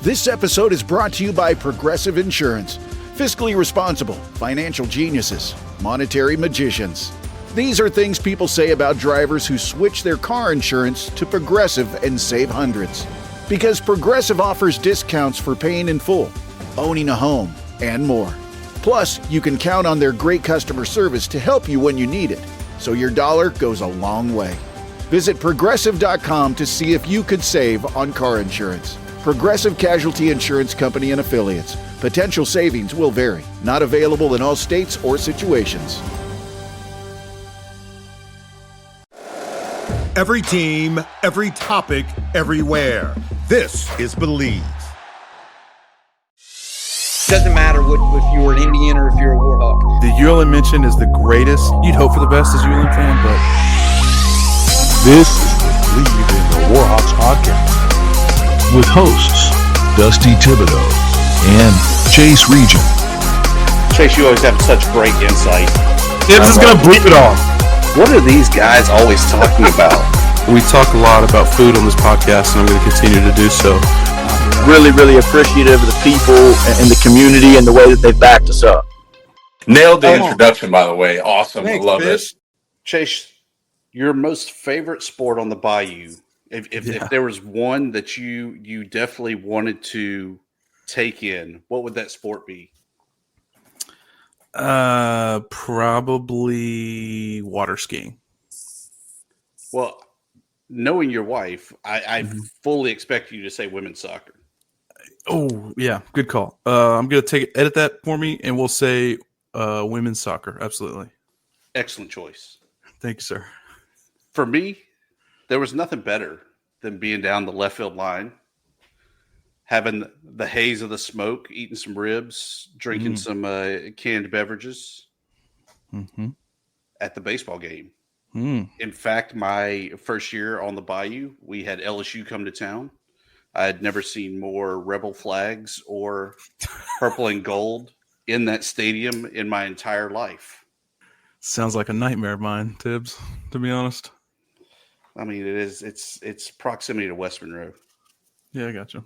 This episode is brought to you by Progressive Insurance. Fiscally responsible, financial geniuses, monetary magicians. These are things people say about drivers who switch their car insurance to Progressive and save hundreds. Because Progressive offers discounts for paying in full, owning a home, and more. Plus, you can count on their great customer service to help you when you need it, so your dollar goes a long way. Visit Progressive.com to see if you could save on car insurance. Progressive Casualty Insurance Company and Affiliates. Potential savings will vary. Not available in all states or situations. Every team, every topic, everywhere. This is Bleav. Doesn't matter if you're an Indian or if you're a Warhawk. The ULM mention is the greatest. You'd hope for the best as a ULM fan, but this is the Bleav in the Warhawks podcast with hosts Dusty Thibodeaux and Regian. Chase, you always have such great insight. Tibbs is going to bleep it all. What are these guys always talking about? We talk a lot about food on this podcast, and I'm going to continue to do so. Really, really appreciative of the people and the community and the way that they've backed us up. Nailed the introduction, by the way. Awesome. Thanks, I love Fish. it. Chase, your most favorite sport on the Bayou, if there was one that you definitely wanted to take in, what would that sport be? Probably water skiing. Well, knowing your wife, I fully expect you to say women's soccer. Oh, yeah. Good call. I'm going to edit that for me, and we'll say women's soccer. Absolutely. Excellent choice. Thank you, sir. For me, there was nothing better than being down the left field line, having the haze of the smoke, eating some ribs, drinking some canned beverages at the baseball game. In fact, my first year on the Bayou, we had LSU come to town. I had never seen more rebel flags or purple and gold in that stadium in my entire life. Sounds like a nightmare of mine, Tibbs, to be honest. I mean, it's proximity to West Monroe. Yeah, I got you.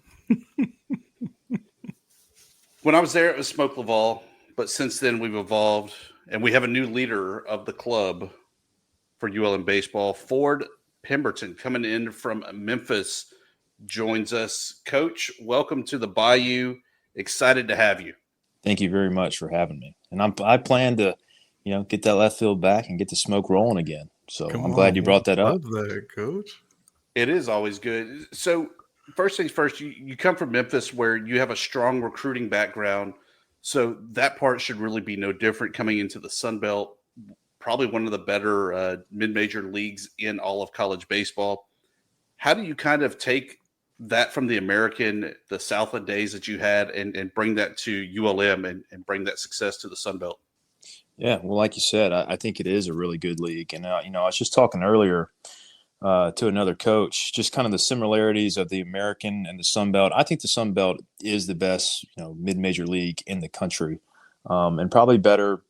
When I was there, it was Smoke Laval, but since then we've evolved, and we have a new leader of the club for ULM baseball. Ford Pemberton, coming in from Memphis, joins us. Coach, welcome to the Bayou. Excited to have you. Thank you very much for having me. And I plan to, get that left field back and get the smoke rolling again. So I'm glad you brought that up. Love that, Coach. It is always good. So first things first, you come from Memphis where you have a strong recruiting background. So that part should really be no different coming into the Sun Belt. Probably one of the better mid-major leagues in all of college baseball. How do you kind of take that from the Southland days that you had and bring that to ULM and bring that success to the Sun Belt? Yeah, well, like you said, I think it is a really good league. And, I was just talking earlier to another coach, just kind of the similarities of the American and the Sun Belt. I think the Sun Belt is the best, mid-major league in the country, and probably better,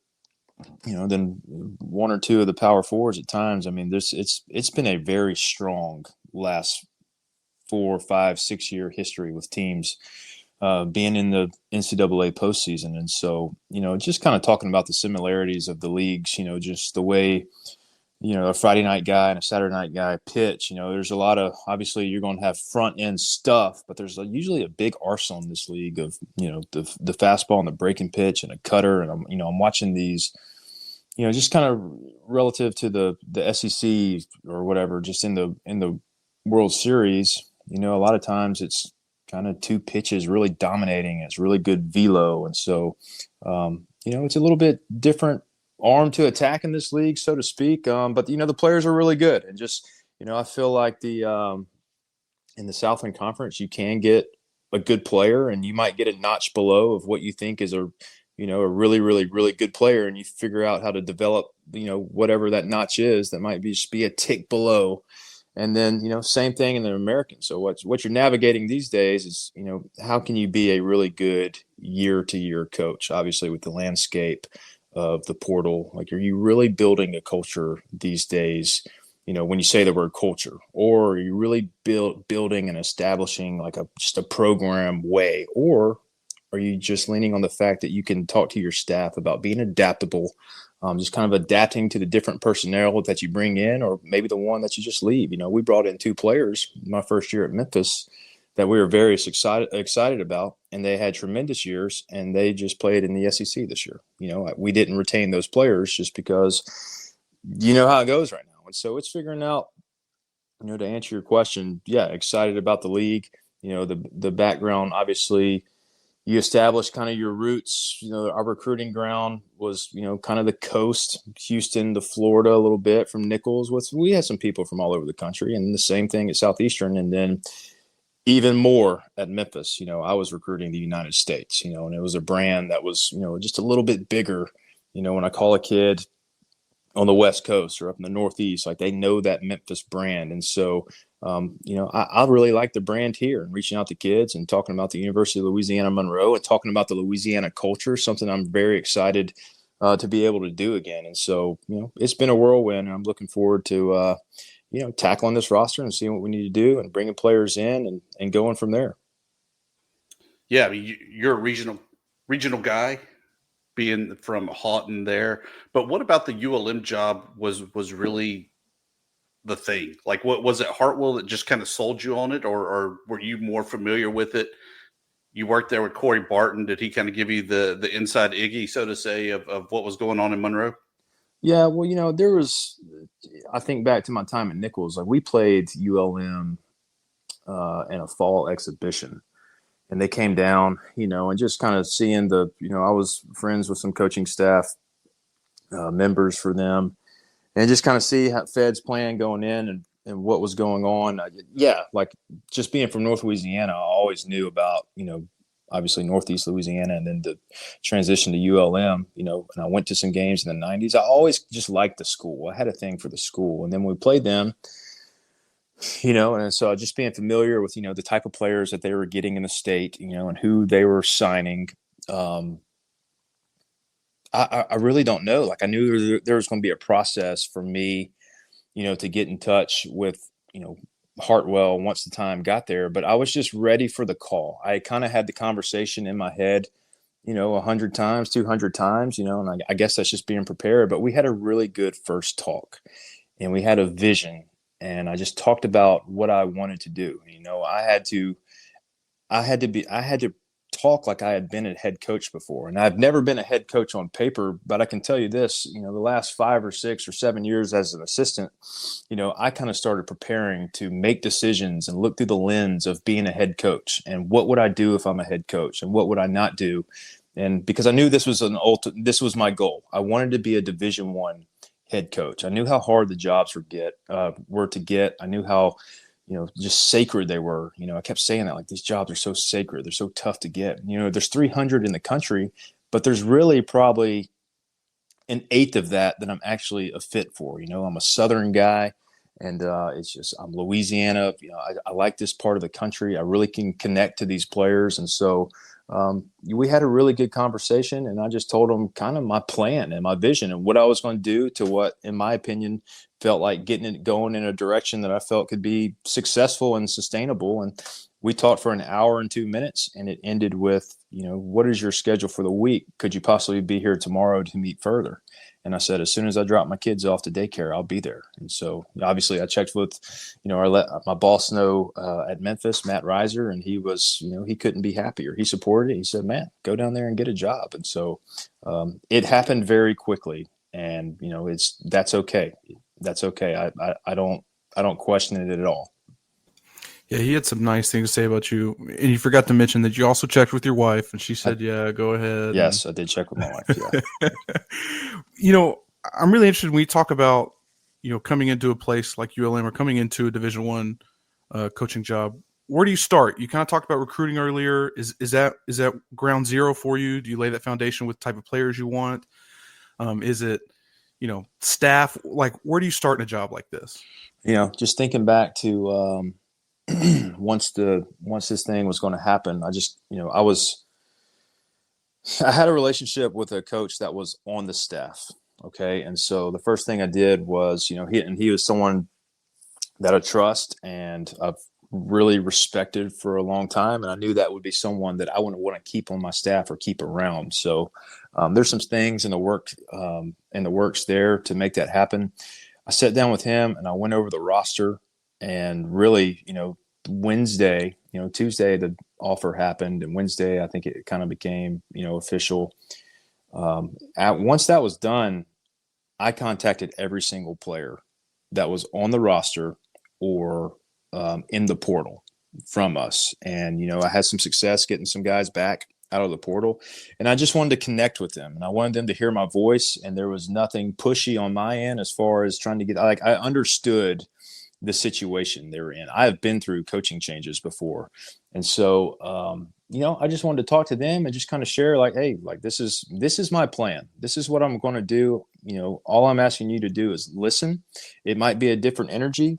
than one or two of the Power Fours at times. I mean, it's been a very strong last 4, 5, 6 year history with teams being in the NCAA postseason. And so, just kind of talking about the similarities of the leagues, just the way, a Friday night guy and a Saturday night guy pitch, there's a lot of, obviously you're going to have front end stuff, but there's usually a big arsenal in this league of, the fastball and the breaking pitch and a cutter. And I'm watching these, just kind of relative to the SEC or whatever, just in the World Series, a lot of times it's kind of two pitches really dominating. It's really good velo. And so, it's a little bit different arm to attack in this league, so to speak. But the players are really good. And just, I feel like in the Southland Conference, you can get a good player and you might get a notch below of what you think is a really, really, really good player. And you figure out how to develop, whatever that notch is, that might just be a tick below. And then, same thing in the American. So what you're navigating these days is, how can you be a really good year-to-year coach, obviously with the landscape of the portal? Like, are you really building a culture these days, when you say the word culture, or are you really building and establishing like just a program way, or are you just leaning on the fact that you can talk to your staff about being adaptable, just kind of adapting to the different personnel that you bring in, or maybe the one that you just leave? We brought in 2 players my first year at Memphis that we were very excited about, and they had tremendous years, and they just played in the SEC this year. We didn't retain those players just because you know how it goes right now. And so it's figuring out, to answer your question, yeah, excited about the league. The background, obviously, you establish kind of your roots. Our recruiting ground was, kind of the coast, Houston to Florida a little bit from Nichols. We had some people from all over the country, and the same thing at Southeastern. And then even more at Memphis, I was recruiting the United States, and it was a brand that was, just a little bit bigger. When I call a kid on the West Coast or up in the Northeast, like they know that Memphis brand. And so, I really like the brand here, and reaching out to kids and talking about the University of Louisiana Monroe and talking about the Louisiana culture, something I'm very excited to be able to do again. And so, it's been a whirlwind, and I'm looking forward to, tackling this roster and seeing what we need to do and bringing players in and going from there. Yeah. I mean, you're a regional guy, being from Houghton there, but what about the ULM job was really the thing? Like, what was it, Hartwell, that just kind of sold you on it, or were you more familiar with it? You worked there with Corey Barton. Did he kind of give you the inside Iggy, so to say, of what was going on in Monroe? Yeah, well, there was, I think back to my time at Nichols, like we played ULM in a fall exhibition. And they came down, and just kind of seeing I was friends with some coaching staff members for them, and just kind of see how Fed's plan going in and what was going on. Like just being from North Louisiana, I always knew about, obviously Northeast Louisiana, and then the transition to ULM, and I went to some games in the 90s. I always just liked the school. I had a thing for the school. And then when we played them, and so just being familiar with, the type of players that they were getting in the state, and who they were signing. I really don't know. Like I knew there was going to be a process for me, to get in touch with, Hartwell once the time got there, but I was just ready for the call. I kind of had the conversation in my head, 100 times, 200 times, and I guess that's just being prepared. But we had a really good first talk, and we had a vision. And I just talked about what I wanted to do. I had to talk like I had been a head coach before. And I've never been a head coach on paper, but I can tell you this, the last 5 or 6 or 7 years as an assistant, I kind of started preparing to make decisions and look through the lens of being a head coach. And what would I do if I'm a head coach, and what would I not do? And because I knew this was my goal. I wanted to be a Division I head coach. I knew how hard the jobs were to get. I knew how, just sacred they were. I kept saying that, like, these jobs are so sacred. They're so tough to get. There's 300 in the country, but there's really probably an eighth of that I'm actually a fit for. I'm a Southern guy, and it's just, I'm Louisiana. I like this part of the country. I really can connect to these players. And so we had a really good conversation, and I just told him kind of my plan and my vision and what I was going to do to what, in my opinion, felt like getting it going in a direction that I felt could be successful and sustainable. And we talked for an hour and 2 minutes, and it ended with, what is your schedule for the week? Could you possibly be here tomorrow to meet further? And I said, as soon as I drop my kids off to daycare, I'll be there. And so obviously I checked with, my boss at Memphis, Matt Reiser, and he was, he couldn't be happier. He supported it. He said, man, go down there and get a job. And so it happened very quickly, and, that's okay. That's okay. I don't question it at all. Yeah, he had some nice things to say about you. And you forgot to mention that you also checked with your wife, and she said, yeah, go ahead. Yes, I did check with my wife, yeah. I'm really interested when we talk about, coming into a place like ULM or coming into a Division I coaching job. Where do you start? You kind of talked about recruiting earlier. Is that ground zero for you? Do you lay that foundation with type of players you want? Is it, staff? Like, where do you start in a job like this? Just thinking back to once this thing was going to happen, I just, I had a relationship with a coach that was on the staff. Okay. And so the first thing I did was, he was someone that I trust and I've really respected for a long time. And I knew that would be someone that I wouldn't want to keep on my staff or keep around. So there's some things in the works there to make that happen. I sat down with him and I went over the roster, and really, Wednesday, Tuesday, the offer happened, and Wednesday, I think it kind of became, official. Once that was done, I contacted every single player that was on the roster or in the portal from us. And, I had some success getting some guys back out of the portal, and I just wanted to connect with them, and I wanted them to hear my voice. And there was nothing pushy on my end as far as trying to get, I understood the situation they were in. I have been through coaching changes before. And so, I just wanted to talk to them and just kind of share hey, this is my plan. This is what I'm going to do. All I'm asking you to do is listen. It might be a different energy.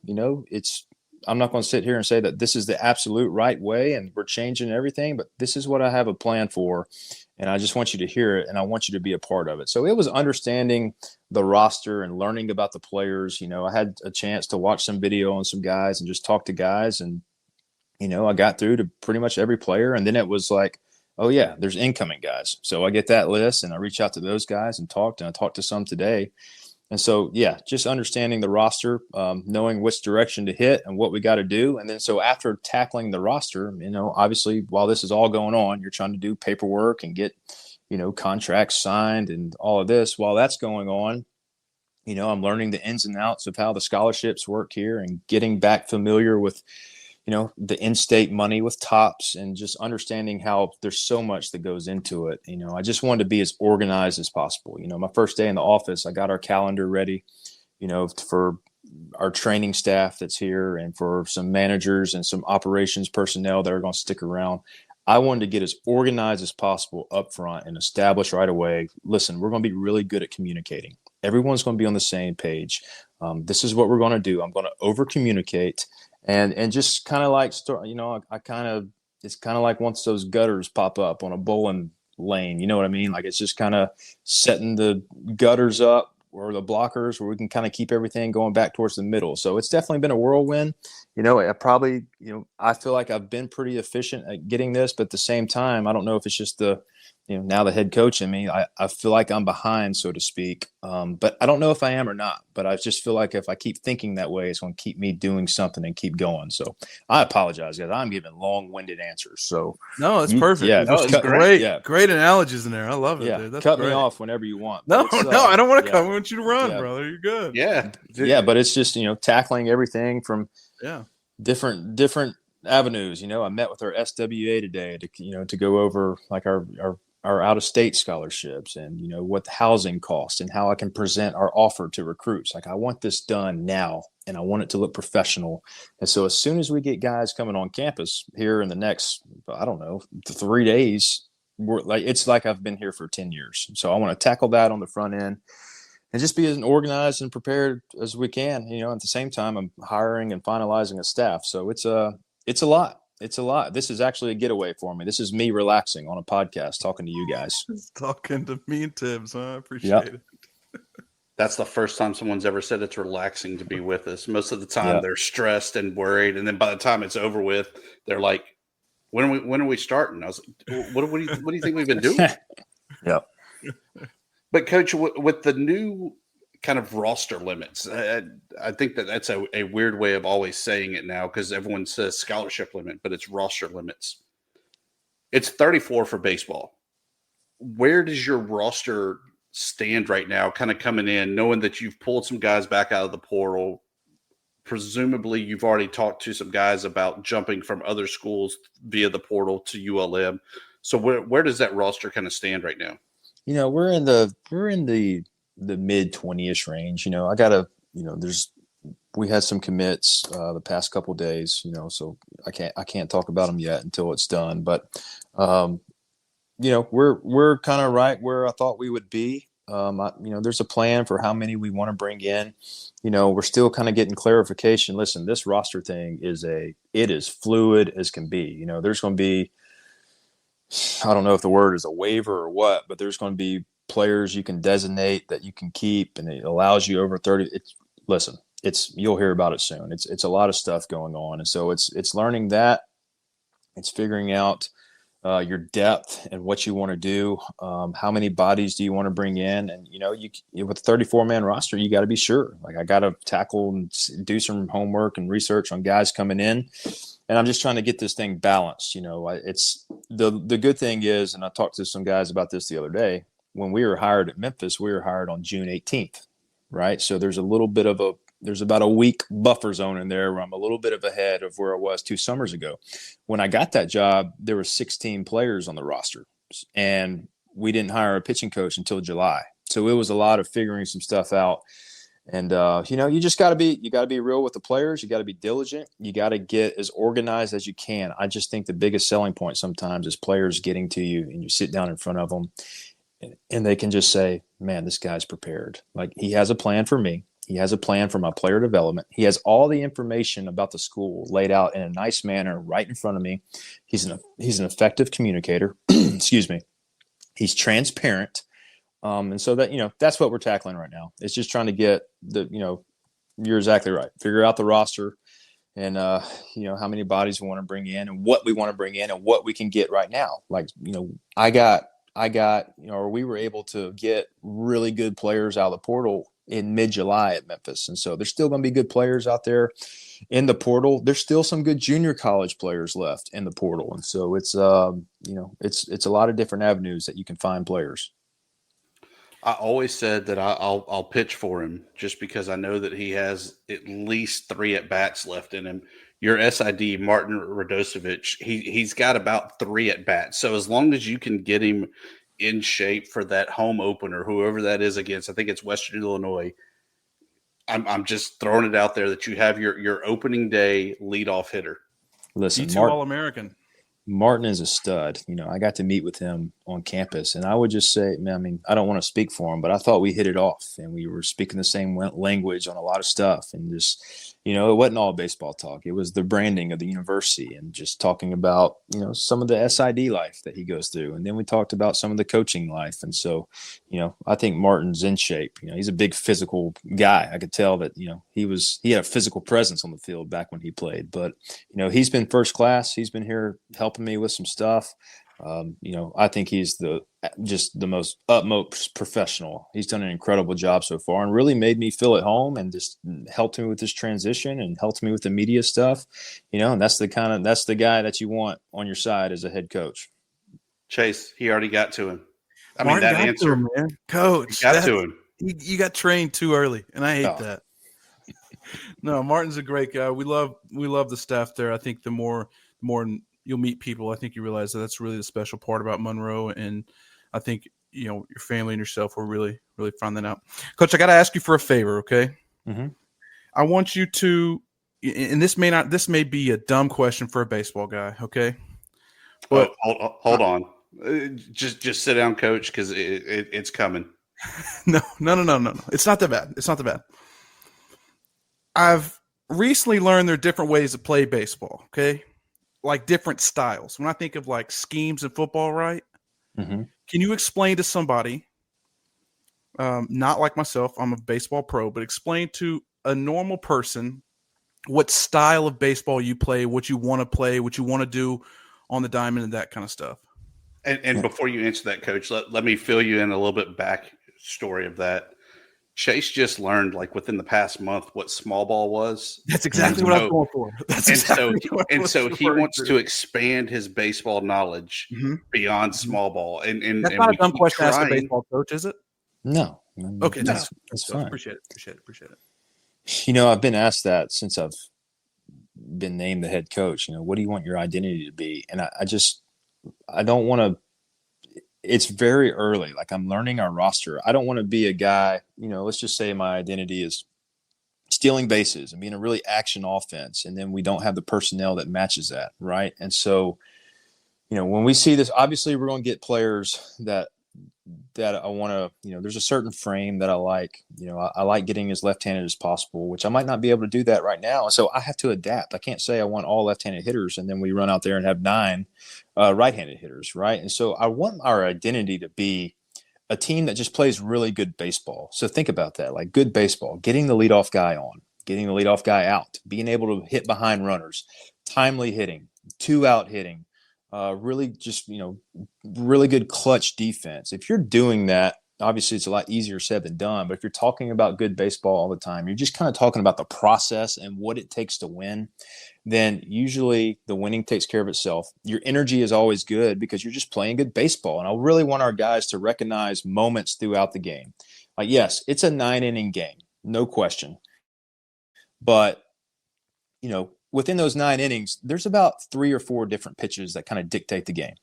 I'm not going to sit here and say that this is the absolute right way and we're changing everything, but this is what I have a plan for. And I just want you to hear it, and I want you to be a part of it. So it was understanding the roster and learning about the players. I had a chance to watch some video on some guys and just talk to guys. And, I got through to pretty much every player. And then it was like, oh yeah, there's incoming guys. So I get that list and I reach out to those guys and I talked to some today. And so, yeah, just understanding the roster, knowing which direction to hit and what we got to do. And then so after tackling the roster, obviously while this is all going on, you're trying to do paperwork and get, contracts signed and all of this. While that's going on, I'm learning the ins and outs of how the scholarships work here and getting back familiar with, the in-state money with tops, and just understanding how there's so much that goes into it. I just wanted to be as organized as possible. My first day in the office, I got our calendar ready, for our training staff that's here and for some managers and some operations personnel that are going to stick around. I wanted to get as organized as possible up front and establish right away, listen, we're going to be really good at communicating. Everyone's going to be on the same page. This is what we're going to do. I'm going to over communicate. And just kind of like, it's kind of like once those gutters pop up on a bowling lane, you know what I mean? Like it's just kind of setting the gutters up or the blockers where we can kind of keep everything going back towards the middle. So it's definitely been a whirlwind. I feel like I've been pretty efficient at getting this, but at the same time, I don't know if it's just now the head coach in me, I feel like I'm behind, so to speak. But I don't know if I am or not, but I just feel like if I keep thinking that way, it's going to keep me doing something and keep going. So I apologize, guys. I'm giving long-winded answers. So no, it's perfect. Yeah, no, it's great. Yeah. Great analogies in there. I love it. Yeah, dude. That's cut great. me off whenever you want. No, I don't want to cut. I want you to run, brother. You're good. Yeah. Yeah, but it's just, tackling everything from different avenues. I met with our SWA today to go over like our out-of-state scholarships and, what the housing costs and how I can present our offer to recruits. Like I want this done now and I want it to look professional. And so as soon as we get guys coming on campus here in the next, 3 days, it's like I've been here for 10 years. So I want to tackle that on the front end and just be as organized and prepared as we can. At the same time, I'm hiring and finalizing a staff. So it's a lot. It's a lot. This is actually a getaway for me. This is me relaxing on a podcast, talking to you guys. Talking to me and Tibbs. Huh? I appreciate it. That's the first time someone's ever said it's relaxing to be with us. Most of the time they're stressed and worried. And then by the time it's over with, they're like, when are we starting? I was like, what do you think we've been doing? Yeah. But Coach, with the new kind of roster limits, I think that's a weird way of always saying it now because everyone says scholarship limit, but it's roster limits. It's 34 for baseball. Where does your roster stand right now, kind of coming in, knowing that you've pulled some guys back out of the portal? Presumably you've already talked to some guys about jumping from other schools via the portal to ULM. So where does that roster kind of stand right now? We're in the mid 20-ish range. I gotta, we had some commits the past couple days, so I can't talk about them yet until it's done. But we're kind of right where I thought we would be. There's a plan for how many we want to bring in. We're still kind of getting clarification. Listen, this roster thing it is fluid as can be. There's going to be, I don't know if the word is a waiver or what, but there's going to be players you can designate that you can keep, and it allows you over 30. Listen, you'll hear about it soon. It's a lot of stuff going on. And so it's learning that, it's figuring out your depth and what you want to do. How many bodies do you want to bring in? And, with a 34-man roster, you got to be sure. Like, I got to tackle and do some homework and research on guys coming in. And I'm just trying to get this thing balanced. It's the good thing is, and I talked to some guys about this the other day, when we were hired at Memphis, we were hired on June 18th, right? So there's about a week buffer zone in there where I'm a little bit of ahead of where I was 2 summers ago. When I got that job, there were 16 players on the roster, and we didn't hire a pitching coach until July. So it was a lot of figuring some stuff out. And, you just got to be real with the players. You got to be diligent. You got to get as organized as you can. I just think the biggest selling point sometimes is players getting to you and you sit down in front of them and they can just say, man, this guy's prepared. Like, he has a plan for me. He has a plan for my player development. He has all the information about the school laid out in a nice manner right in front of me. He's an effective communicator. Excuse me. He's transparent. And so that, that's what we're tackling right now. It's just trying to get you're exactly right. Figure out the roster and, how many bodies we want to bring in and what we want to bring in and what we can get right now. Like, we were able to get really good players out of the portal in mid-July at Memphis. And so there's still going to be good players out there in the portal. There's still some good junior college players left in the portal. And so it's a lot of different avenues that you can find players. I always said that I'll pitch for him just because I know that he has at least 3 at-bats left in him. Your SID, Martin Radosevic, he's got about 3 at-bats. So as long as you can get him in shape for that home opener, whoever that is against, I think it's Western Illinois, I'm just throwing it out there that you have your opening day leadoff hitter. Listen, D2 All-American. Martin is a stud. I got to meet with him on campus, and I would just say, I don't want to speak for him, but I thought we hit it off, and we were speaking the same language on a lot of stuff, and just, it wasn't all baseball talk. It was the branding of the university and just talking about, some of the SID life that he goes through. And then we talked about some of the coaching life. And so, I think Martin's in shape. He's a big physical guy. I could tell that, he had a physical presence on the field back when he played, but, he's been first class. He's been here helping me with some stuff. I think he's the most utmost professional. He's done an incredible job so far and really made me feel at home and just helped me with this transition and helped me with the media stuff, and that's the guy that you want on your side as a head coach. Chase, he already got to him. Martin that got answer, to him, man. Coach, got to him. You got trained too early, and I hate that. No, Martin's a great guy. We love the staff there. I think the more you'll meet people, I think you realize that that's really the special part about Monroe. And I think, your family and yourself will really, really find that out. Coach, I got to ask you for a favor. Okay. Mm-hmm. I want you to, and this may be a dumb question for a baseball guy. Okay. But hold on. Just sit down, Coach, because it's coming. No. It's not that bad. I've recently learned there are different ways to play baseball. Okay. Like different styles. When I think of like schemes in football, right? Mm-hmm. Can you explain to somebody, not like myself, I'm a baseball pro, but explain to a normal person what style of baseball you play, what you want to play, what you want to do on the diamond and that kind of stuff? And before you answer that, Coach, let me fill you in a little bit back story of that. Chase just learned, like within the past month, what small ball was. That's exactly what I was going for. So he wants to expand his baseball knowledge beyond small ball. And that's not a dumb question to ask a baseball coach, is it? No. Okay, that's fine. Appreciate it. I've been asked that since I've been named the head coach. What do you want your identity to be? And I don't want to. It's very early. Like, I'm learning our roster. I don't want to be a guy, let's just say my identity is stealing bases and being a really action offense. And then we don't have the personnel that matches that. Right. And so, when we see this, obviously we're going to get players that I want to, there's a certain frame that I like. I like getting as left-handed as possible, which I might not be able to do that right now. So I have to adapt. I can't say I want all left-handed hitters and then we run out there and have 9 right-handed hitters, right? And so I want our identity to be a team that just plays really good baseball. So think about that, like good baseball, getting the leadoff guy on, getting the leadoff guy out, being able to hit behind runners, timely hitting, 2-out hitting, really just, really good clutch defense. If you're doing that, obviously it's a lot easier said than done, but if you're talking about good baseball all the time, you're just kind of talking about the process and what it takes to win, then usually the winning takes care of itself. Your energy is always good because you're just playing good baseball. And I really want our guys to recognize moments throughout the game. Like, yes, it's a 9-inning game, no question. But, within those 9 innings, there's about 3 or 4 different pitches that kind of dictate the game.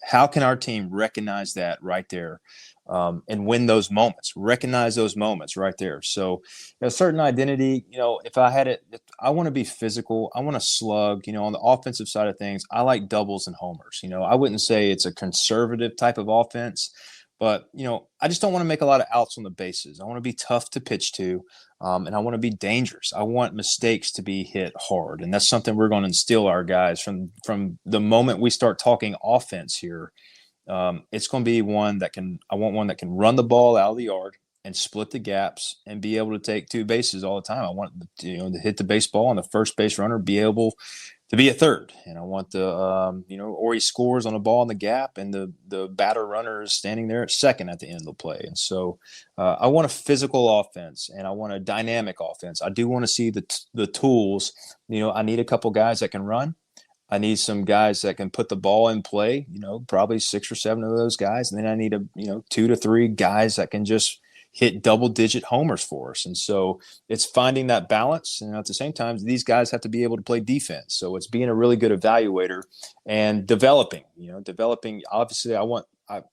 How can our team recognize that right there and win those moments, recognize those moments right there? So a certain identity, if I had it, I want to be physical. I want to slug, on the offensive side of things. I like doubles and homers. I wouldn't say it's a conservative type of offense, but, I just don't want to make a lot of outs on the bases. I want to be tough to pitch to, and I want to be dangerous. I want mistakes to be hit hard, and that's something we're going to instill our guys from the moment we start talking offense here. It's going to be I want one that can run the ball out of the yard and split the gaps and be able to take 2 bases all the time. I want to hit the baseball and the first base runner be able to be a third, and I want the or he scores on a ball in the gap, and the batter runner is standing there at second at the end of the play. And so I want a physical offense, and I want a dynamic offense. I do want to see the tools. I need a couple guys that can run. I need some guys that can put the ball in play. Probably 6 or 7 of those guys, and then I need 2 to 3 guys that can just hit double-digit homers for us. And so it's finding that balance. And at the same time, these guys have to be able to play defense. So it's being a really good evaluator and developing. Obviously, I want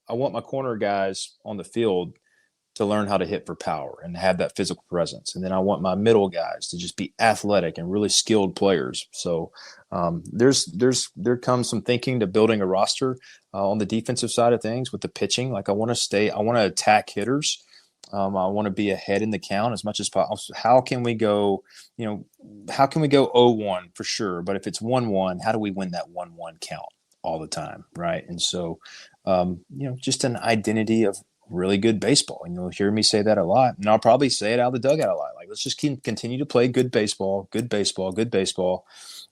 my corner guys on the field to learn how to hit for power and have that physical presence. And then I want my middle guys to just be athletic and really skilled players. So there comes some thinking to building a roster on the defensive side of things with the pitching. Like I want to attack hitters. I want to be ahead in the count as much as possible. How can we go 0-1 for sure? But if it's 1-1, how do we win that 1-1 count all the time? Right. And so, just an identity of really good baseball. And you'll hear me say that a lot, and I'll probably say it out of the dugout a lot. Like, let's just continue to play good baseball, good baseball, good baseball.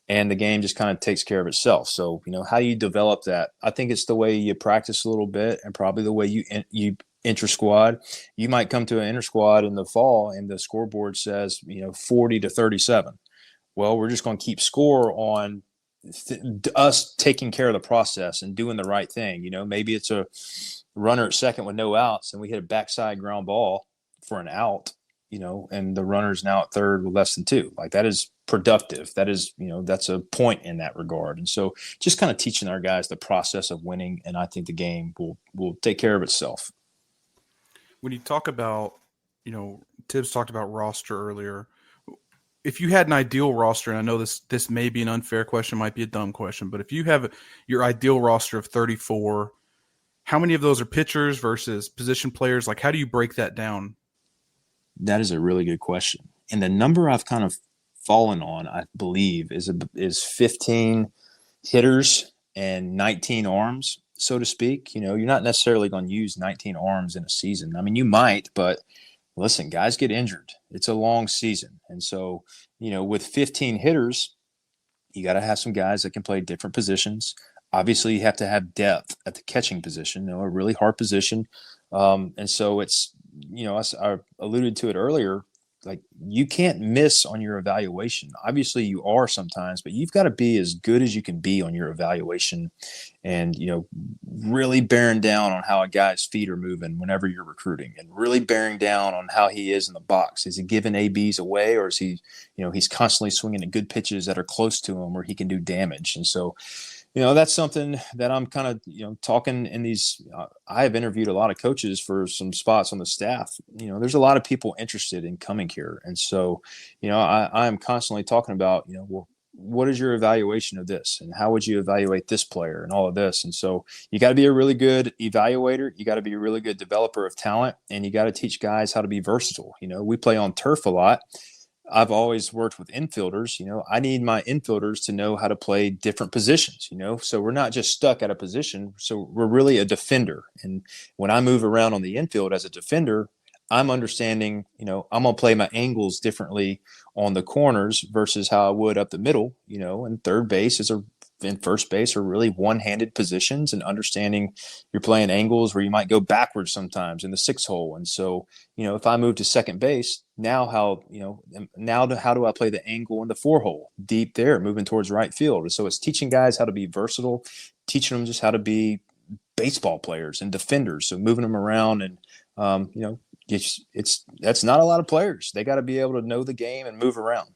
And the game just kind of takes care of itself. So, how you develop that, I think it's the way you practice a little bit, and probably the way you inter-squad. You might come to an inter-squad in the fall and the scoreboard says, 40-37. Well, we're just going to keep score on us taking care of the process and doing the right thing. Maybe it's a runner at second with no outs and we hit a backside ground ball for an out, and the runner's now at third with less than 2. Like, that is productive. That is, that's a point in that regard. And so just kind of teaching our guys the process of winning. And I think the game will take care of itself. When you talk about, Tibbs talked about roster earlier. If you had an ideal roster, and I know this may be an unfair question, might be a dumb question, but if you have your ideal roster of 34, how many of those are pitchers versus position players? Like, how do you break that down? That is a really good question. And the number I've kind of fallen on, I believe, is 15 hitters and 19 arms, so to speak. You're not necessarily going to use 19 arms in a season. I mean, you might, but listen, guys get injured. It's a long season. And so, with 15 hitters, you got to have some guys that can play different positions. Obviously, you have to have depth at the catching position, a really hard position. And so it's, I alluded to it earlier, like, you can't miss on your evaluation. Obviously you are sometimes, but you've got to be as good as you can be on your evaluation and, really bearing down on how a guy's feet are moving whenever you're recruiting, and really bearing down on how he is in the box. Is he giving ABs away, or is he, he's constantly swinging at good pitches that are close to him where he can do damage. And so, that's something that I'm kind of, talking in these. I have interviewed a lot of coaches for some spots on the staff. There's a lot of people interested in coming here. And so, I am constantly talking about, well, what is your evaluation of this? And how would you evaluate this player and all of this? And so you got to be a really good evaluator. You got to be a really good developer of talent. And you got to teach guys how to be versatile. We play on turf a lot. I've always worked with infielders. I need my infielders to know how to play different positions, so we're not just stuck at a position. So we're really a defender. And when I move around on the infield as a defender, I'm understanding, I'm going to play my angles differently on the corners versus how I would up the middle, and third base and first base are really one-handed positions, and understanding you're playing angles where you might go backwards sometimes in the 6-hole. And so, if I move to second base, now how do I play the angle in the 4-hole deep there, moving towards right field? So it's teaching guys how to be versatile, teaching them just how to be baseball players and defenders. So moving them around and, that's not a lot of players. They got to be able to know the game and move around.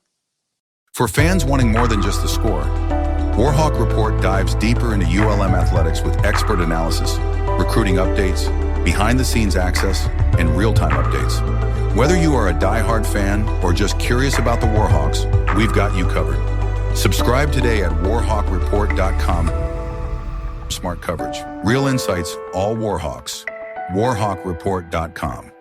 For fans wanting more than just the score, Warhawk Report dives deeper into ULM athletics with expert analysis, recruiting updates, behind-the-scenes access, and real-time updates. Whether you are a diehard fan or just curious about the Warhawks, we've got you covered. Subscribe today at warhawkreport.com. Smart coverage, real insights, all Warhawks. warhawkreport.com.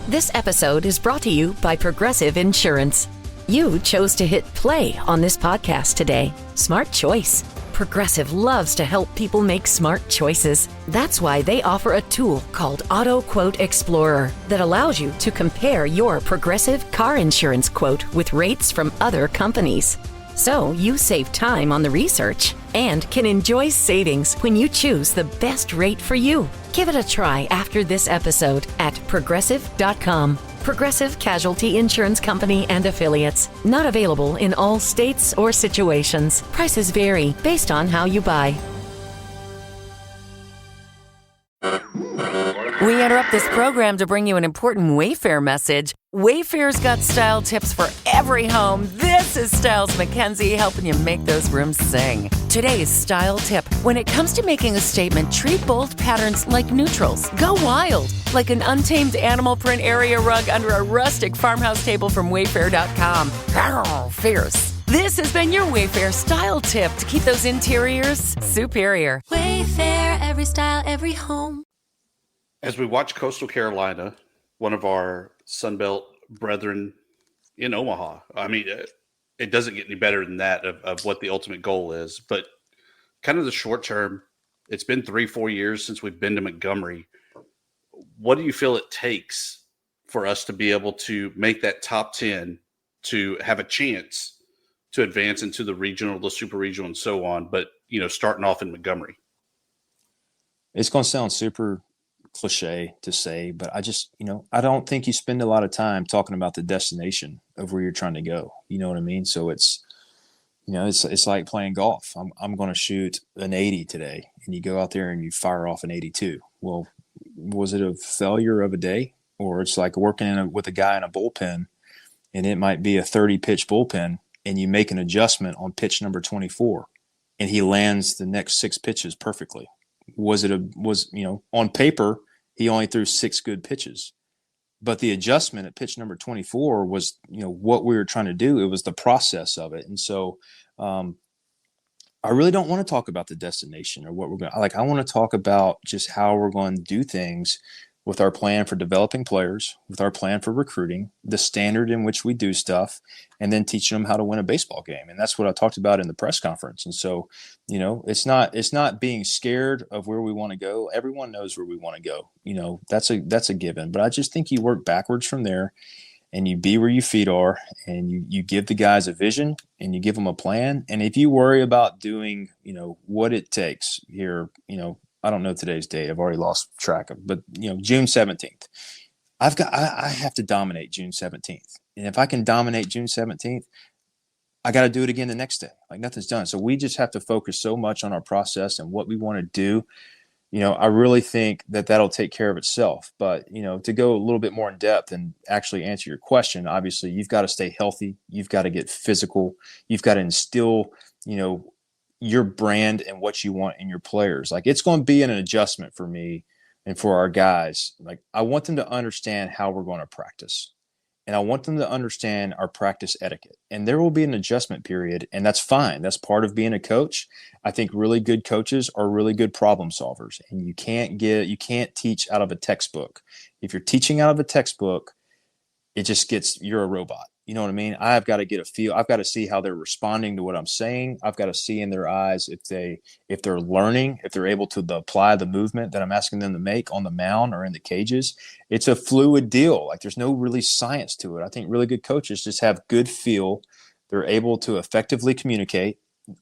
This episode is brought to you by Progressive Insurance. You chose to hit play on this podcast today. Smart choice. Progressive loves to help people make smart choices. That's why they offer a tool called Auto Quote Explorer that allows you to compare your Progressive car insurance quote with rates from other companies. So you save time on the research and can enjoy savings when you choose the best rate for you. Give it a try after this episode at Progressive.com. Progressive Casualty Insurance Company and Affiliates. Not available in all states or situations. Prices vary based on how you buy. We interrupt this program to bring you an important Wayfair message. Wayfair's got style tips for every home. This is Styles McKenzie helping you make those rooms sing. Today's style tip: when it comes to making a statement, treat bold patterns like neutrals. Go wild, like an untamed animal print area rug under a rustic farmhouse table from Wayfair.com. Arr, fierce. This has been your Wayfair style tip to keep those interiors superior. Wayfair, every style, every home. As we watch Coastal Carolina, one of our Sunbelt brethren in Omaha, I mean, it doesn't get any better than that of what the ultimate goal is. But kind of the short term, it's been 3-4 years since we've been to Montgomery. What do you feel it takes for us to be able to make that top 10, to have a chance to advance into the regional, the super regional, and so on? But, starting off in Montgomery. It's going to sound super cliche to say, but I just, I don't think you spend a lot of time talking about the destination of where you're trying to go. You know what I mean? So it's, it's like playing golf. I'm going to shoot an 80 today, and you go out there and you fire off an 82. Well, was it a failure of a day? Or it's like working with a guy in a bullpen, and it might be a 30 pitch bullpen, and you make an adjustment on pitch number 24, and he lands the next 6 pitches perfectly. On paper, he only threw 6 good pitches, but the adjustment at pitch number 24 was, what we were trying to do. It was the process of it. And so, I really don't want to talk about the destination or what we're going to, I want to talk about just how we're going to do things with our plan for developing players, with our plan for recruiting, the standard in which we do stuff, and then teaching them how to win a baseball game. And that's what I talked about in the press conference. And so, it's not being scared of where we want to go. Everyone knows where we want to go. That's a given. But I just think you work backwards from there, and you be where your feet are, and you give the guys a vision, and you give them a plan. And if you worry about doing, what it takes here, I don't know today's date. I've already lost track of, but June 17th, I have to dominate June 17th. And if I can dominate June 17th, I got to do it again the next day. Like nothing's done. So we just have to focus so much on our process and what we want to do. I really think that that'll take care of itself. But, to go a little bit more in depth and actually answer your question, obviously you've got to stay healthy. You've got to get physical. You've got to instill, your brand and what you want in your players. Like it's going to be an adjustment for me and for our guys. Like I want them to understand how we're going to practice, and I want them to understand our practice etiquette, and there will be an adjustment period, and that's fine. That's part of being a coach. I think really good coaches are really good problem solvers, and you can't teach out of a textbook. If you're teaching out of a textbook, you're a robot. You know what I mean? I've got to get a feel. I've got to see how they're responding to what I'm saying. I've got to see in their eyes if they're learning, if they're able to apply the movement that I'm asking them to make on the mound or in the cages. It's a fluid deal. Like there's no really science to it. I think really good coaches just have good feel. They're able to effectively communicate.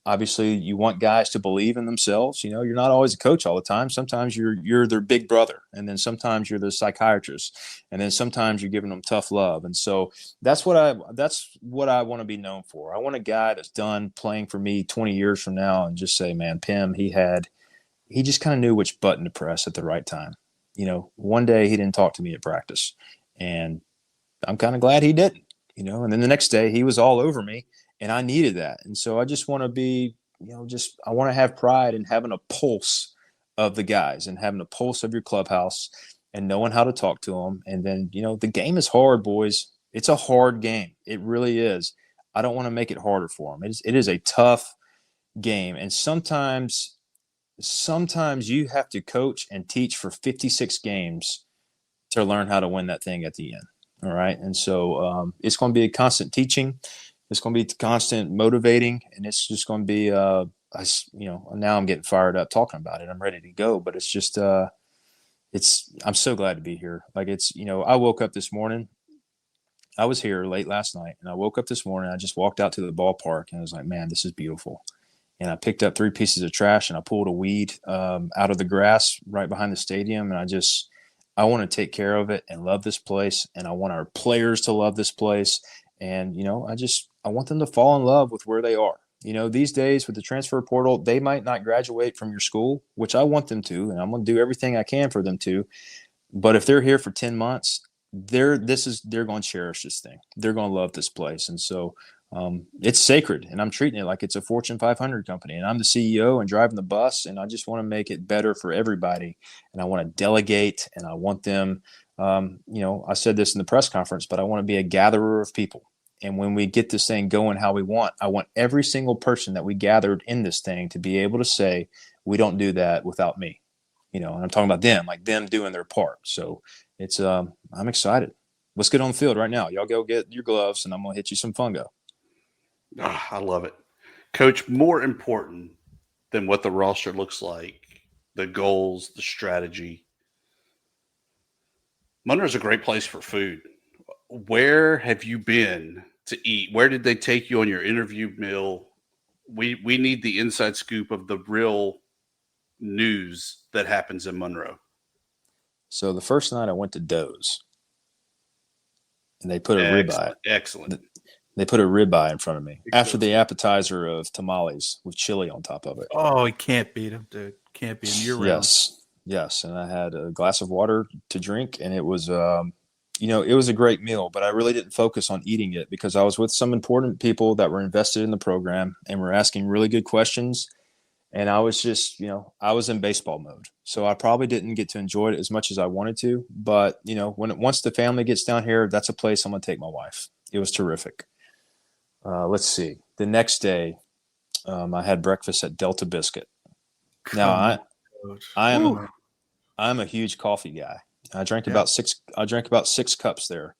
Obviously, you want guys to believe in themselves. You know, you're not always a coach all the time. Sometimes you're their big brother, and then sometimes you're the psychiatrist, and then sometimes you're giving them tough love. And so that's what I want to be known for. I want a guy that's done playing for me 20 years from now and just say, man, Pim, he just kind of knew which button to press at the right time. You know, one day he didn't talk to me at practice, and I'm kind of glad he didn't. You know, and then the next day he was all over me. And I needed that. And so I just want to be, I want to have pride in having a pulse of the guys and having a pulse of your clubhouse and knowing how to talk to them. And then, the game is hard, boys. It's a hard game. It really is. I don't want to make it harder for them. It is a tough game. And sometimes you have to coach and teach for 56 games to learn how to win that thing at the end. All right. And so it's going to be a constant teaching. It's going to be constant motivating, and it's just going to be, now I'm getting fired up talking about it. I'm ready to go, but it's just, I'm so glad to be here. Like I woke up this morning, I was here late last night, and I woke up this morning, I just walked out to the ballpark, and I was like, man, this is beautiful. And I picked up 3 pieces of trash, and I pulled a weed out of the grass right behind the stadium, and I want to take care of it and love this place, and I want our players to love this place. And, I want them to fall in love with where they are. These days with the transfer portal, they might not graduate from your school, which I want them to, and I'm going to do everything I can for them to. But if they're here for 10 months, they're going to cherish this thing. They're going to love this place. And so it's sacred, and I'm treating it like it's a Fortune 500 company, and I'm the CEO and driving the bus, and I just want to make it better for everybody. And I want to delegate, and I want them, I said this in the press conference, but I want to be a gatherer of people. And when we get this thing going how we want, I want every single person that we gathered in this thing to be able to say, we don't do that without me. And I'm talking about them, like them doing their part. So it's, I'm excited. Let's get on the field right now. Y'all go get your gloves, and I'm going to hit you some fungo. Oh, I love it. Coach, more important than what the roster looks like, the goals, the strategy. Monroe's a great place for food. Where have you been to eat? Where did they take you on your interview meal? We need the inside scoop of the real news that happens in Monroe. So the first night I went to Doe's, and they put a ribeye. Excellent. They put a ribeye in front of me after the appetizer of tamales with chili on top of it. Oh, he can't beat him, dude. Can't beat him. You're right. Yes. And I had a glass of water to drink, and it was it was a great meal, but I really didn't focus on eating it because I was with some important people that were invested in the program and were asking really good questions. And I was just, I was in baseball mode. So I probably didn't get to enjoy it as much as I wanted to. But, once the family gets down here, that's a place I'm going to take my wife. It was terrific. Let's see. The next day, I had breakfast at Delta Biscuit. Now, I'm a huge coffee guy. I drank about 6 cups there,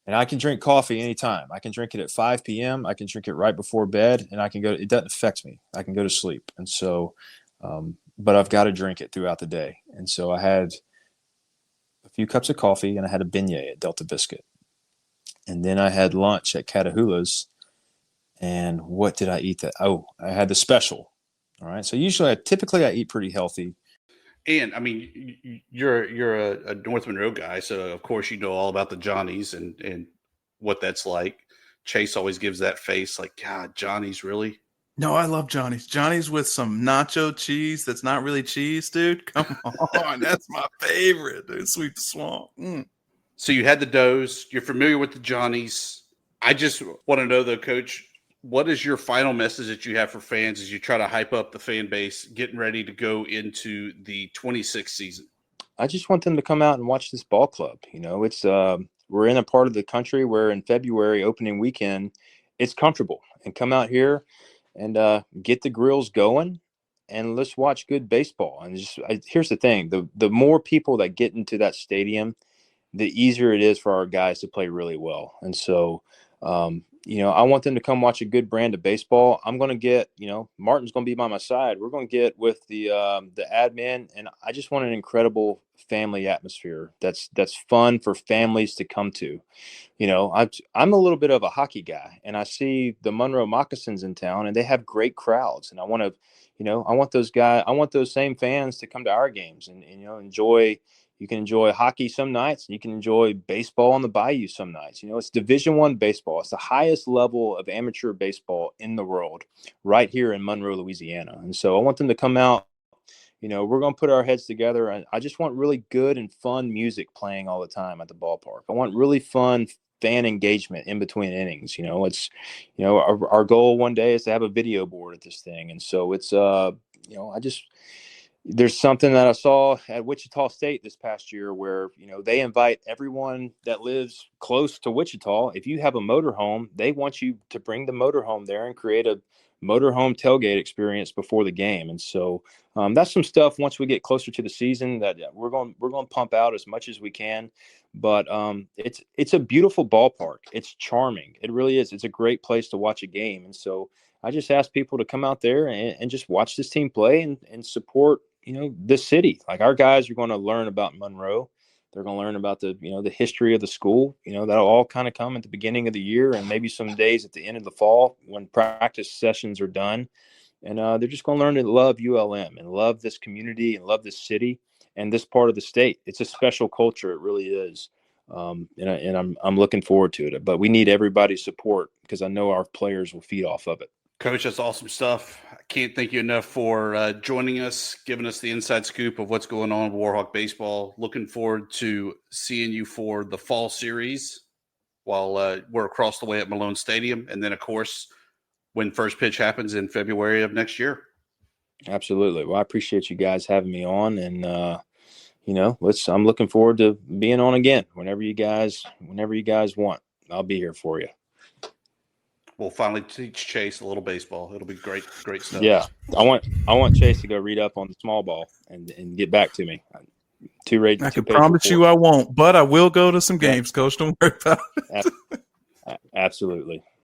and I can drink coffee anytime. I can drink it at 5 p.m. I can drink it right before bed, and it doesn't affect me. I can go to sleep. And so, but I've got to drink it throughout the day. And so I had a few cups of coffee, and I had a beignet at Delta Biscuit. And then I had lunch at Catahoula's. And what did I eat I had the special. All right. So typically I eat pretty healthy. And I mean, you're a North Monroe guy, so of course you know all about the Johnnies and what that's like. Chase always gives that face like, God, Johnny's really? No, I love Johnny's. Johnny's with some nacho cheese that's not really cheese, dude. Come on, that's my favorite, dude. Sweet the Swamp. So you had the Does. You're familiar with the Johnnies. I just want to know, though, Coach, what is your final message that you have for fans as you try to hype up the fan base getting ready to go into the 26th season? I just want them to come out and watch this ball club. It's we're in a part of the country where in February opening weekend, it's comfortable, and come out here and get the grills going, and let's watch good baseball. And here's the thing: the more people that get into that stadium, the easier it is for our guys to play really well. And so, I want them to come watch a good brand of baseball. I'm going to get, Martin's going to be by my side. We're going to get with the admin, and I just want an incredible family atmosphere. That's fun for families to come to. I'm a little bit of a hockey guy, and I see the Monroe Moccasins in town, and they have great crowds. And I want to, I want those same fans to come to our games and enjoy. You can enjoy hockey some nights, and you can enjoy baseball on the bayou some nights. It's Division I baseball. It's the highest level of amateur baseball in the world, right here in Monroe, Louisiana. And so I want them to come out. We're going to put our heads together. And I just want really good and fun music playing all the time at the ballpark. I want really fun fan engagement in between innings. It's, our goal one day is to have a video board at this thing. And so it's, there's something that I saw at Wichita State this past year where, they invite everyone that lives close to Wichita. If you have a motorhome, they want you to bring the motorhome there and create a motorhome tailgate experience before the game. And so that's some stuff once we get closer to the season that we're going to pump out as much as we can. But it's a beautiful ballpark. It's charming. It really is. It's a great place to watch a game. And so I just ask people to come out there and just watch this team play and support, the city. Like, our guys are going to learn about Monroe. They're going to learn about the history of the school. That'll all kind of come at the beginning of the year and maybe some days at the end of the fall when practice sessions are done. And they're just going to learn to love ULM and love this community and love this city and this part of the state. It's a special culture. It really is. And I'm looking forward to it. But we need everybody's support because I know our players will feed off of it. Coach, that's awesome stuff. I can't thank you enough for joining us, giving us the inside scoop of what's going on with Warhawk baseball. Looking forward to seeing you for the fall series while we're across the way at Malone Stadium. And then, of course, when first pitch happens in February of next year. Absolutely. Well, I appreciate you guys having me on. And, I'm looking forward to being on again whenever you guys want. I'll be here for you. We'll finally teach Chase a little baseball. It'll be great stuff. Yeah, I want Chase to go read up on the small ball and get back to me. I can promise you I won't, but I will go to some games, Coach. Don't worry about it. Absolutely.